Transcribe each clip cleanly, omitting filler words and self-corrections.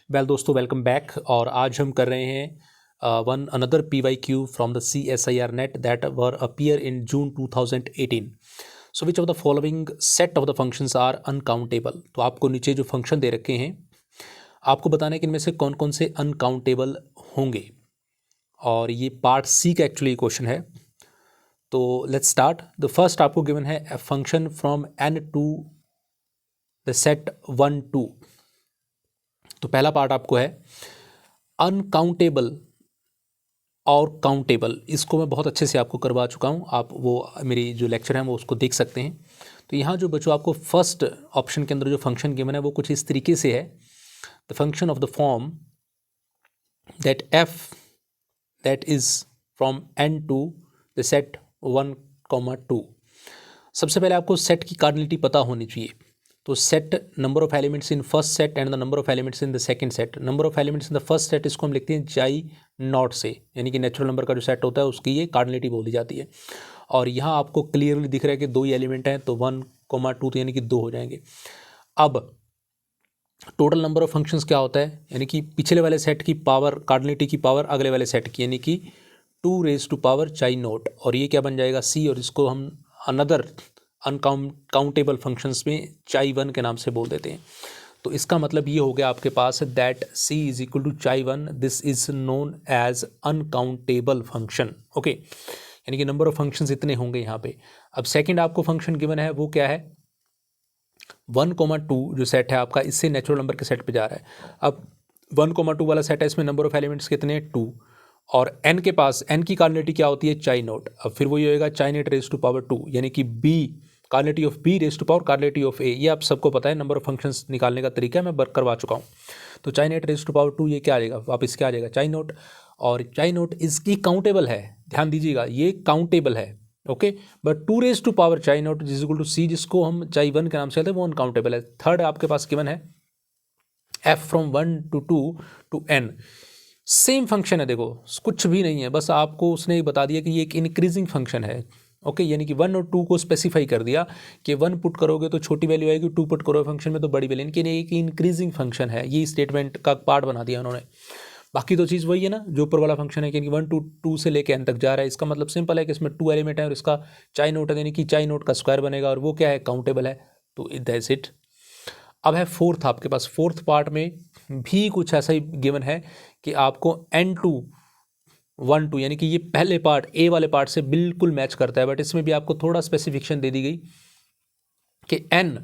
Well दोस्तों, welcome back. और आज हम कर रहे हैं one another PYQ from the CSIR NET that were appear in June 2018। So which of the following set of the functions are uncountable. तो आपको नीचे जो फंक्शन दे रखे हैं आपको बताना है कि इनमें से कौन कौन से अनकाउंटेबल होंगे, और ये पार्ट सी का एक्चुअली क्वेश्चन है। तो लेट्स स्टार्ट। द फर्स्ट आपको गिवन है a function from n to the set 1 2। तो पहला पार्ट आपको है अनकाउंटेबल और काउंटेबल। इसको मैं बहुत अच्छे से आपको करवा चुका हूँ, आप वो मेरी जो लेक्चर है वो उसको देख सकते हैं। तो यहाँ जो बच्चों आपको फर्स्ट ऑप्शन के अंदर जो फंक्शन गिवन है वो कुछ इस तरीके से है। The function of the form that f that is from n to the set 1, 2। सबसे पहले आपको सेट की कार्डिनलिटी पता होनी चाहिए। तो set number of elements in first set and the number of elements in the second set. Number of elements in the first set इसको हम लिखते हैं चाई नॉट से, यानी कि नेचुरल नंबर का जो सेट होता है उसकी ये कार्डिनलिटी बोल दी जाती है। और यहाँ आपको क्लियरली दिख रहा है कि दो ही एलिमेंट हैं, तो 1, 2 तो यानी कि 2 हो जाएंगे। अब टोटल नंबर ऑफ फंक्शंस क्या होता है, यानी कि पिछले वाले सेट की पावर, कार्डिनलिटी की पावर अगले वाले सेट की, यानी कि 2 raise to power chi not, और ये क्या बन जाएगा c, और इसको हम अनदर अनकाउंटेबल फंक्शंस में चाई 1 के नाम से बोल देते हैं। तो इसका मतलब ये हो गया आपके पास that c is equal to chi 1, this is known as uncountable function. Okay, यानी कि नंबर ऑफ फंक्शंस इतने होंगे यहाँ पे। अब सेकंड आपको फंक्शन गिवन है वो क्या है, 1, 2 जो सेट है आपका, इससे नेचुरल नंबर के सेट पे जा रहा है। अब 1, 2 वाला सेट है, इसमें नंबर ऑफ एलिमेंट्स कितने हैं, 2, और n के पास n की कार्डिनलिटी क्या होती है, चाई नॉट। अब फिर वो ये होएगा चाई नॉट रेज टू पावर 2, यानी कि b cardinality of b raise to power cardinality of a। ये आप सबको पता है, नंबर ऑफ फंक्शंस निकालने का तरीका मैं वर्क करवा चुका हूँ। तो चाई नॉट रेज टू पावर 2 ये क्या आ जाएगा, वापस क्या आ जाएगा, चाई नॉट। और चाई नॉट इसकी काउंटेबल है, ध्यान दीजिएगा ये काउंटेबल है। Okay, but 2 raise to power chi not is equal to c, जिसको हम चाई 1 के नाम से कहते हैं, वो अनकाउंटेबल है। थर्ड आपके पास गिवन है f from 1 to 2 to n। Same function है, देखो कुछ भी नहीं है, बस आपको उसने बता दिया कि ये एक इंक्रीजिंग फंक्शन है। ओके, यानी कि 1 और 2 को स्पेसिफाई कर दिया कि 1 पुट करोगे तो छोटी वैल्यू आएगी, 2 पुट करोगे फंक्शन में तो बड़ी वैल्यू, यानी कि एक इंक्रीजिंग फंक्शन है। ये स्टेटमेंट का पार्ट बना दिया उन्होंने। बाकी तो चीज़ वही है ना जो ऊपर वाला फंक्शन है, कि 1 to 2 से लेकर n तक जा रहा है। इसका मतलब सिंपल है कि इसमें 2 एलिमेंट है और इसका चाई नोट है, यानी कि चाई नोट का स्क्वायर बनेगा, और वो क्या है, काउंटेबल है। तो दैट्स इट। अब है फोर्थ आपके पास, फोर्थ पार्ट में भी कुछ ऐसा ही गिवन है कि आपको n टू 1 2, यानी कि ये पहले पार्ट a वाले पार्ट से बिल्कुल मैच करता है, बट इसमें भी आपको थोड़ा स्पेसिफिकेशन दे दी गई कि n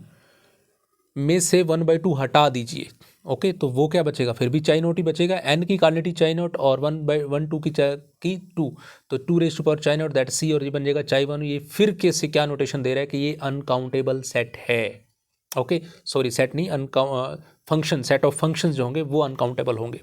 में से 1/2 हटा दीजिए। ओके, तो वो क्या बचेगा, फिर भी चाई नोट ही बचेगा। n की कार्डिनलिटी चाई नोट और 1/2 की 2, तो 2 रेज टू पावर चाई नोट दैट c, और ये बन जाएगा चाई 1। ये फिर के से क्या नोटेशन दे रहा है कि ये अनकाउंटेबल सेट है। ओके, सॉरी सेट नहीं, फंक्शन, सेट ऑफ फंक्शंस जो होंगे वो अनकाउंटेबल होंगे।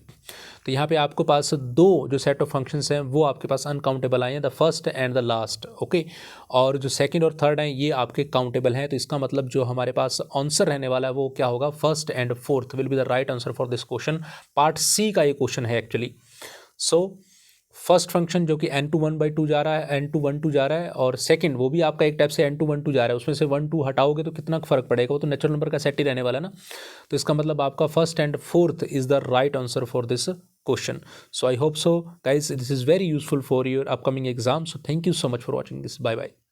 तो यहाँ पे आपके पास दो जो सेट ऑफ फंक्शंस हैं वो आपके पास अनकाउंटेबल आए हैं, the first and the last. Okay, और जो सेकंड और थर्ड हैं ये आपके काउंटेबल हैं। तो इसका मतलब जो हमारे पास आंसर रहने वाला है वो क्या होगा, first and fourth will be the right answer for this question. Part C का ये क्वेश्चन है एक्चुअली। सो फर्स्ट फंक्शन जो कि n टू 1/2 जा रहा है, n टू 1 2 जा रहा है, और सेकंड वो भी आपका एक टाइप से n टू 1 2 जा रहा है। उसमें से 1 2 हटाओगे तो कितना फर्क पड़ेगा, वो तो नेचुरल नंबर का सेट ही रहने वाला है ना। तो इसका मतलब आपका first and fourth is the right answer for this question. So I hope so guys this is very useful for your upcoming exam. So thank you so much for watching this. Bye bye.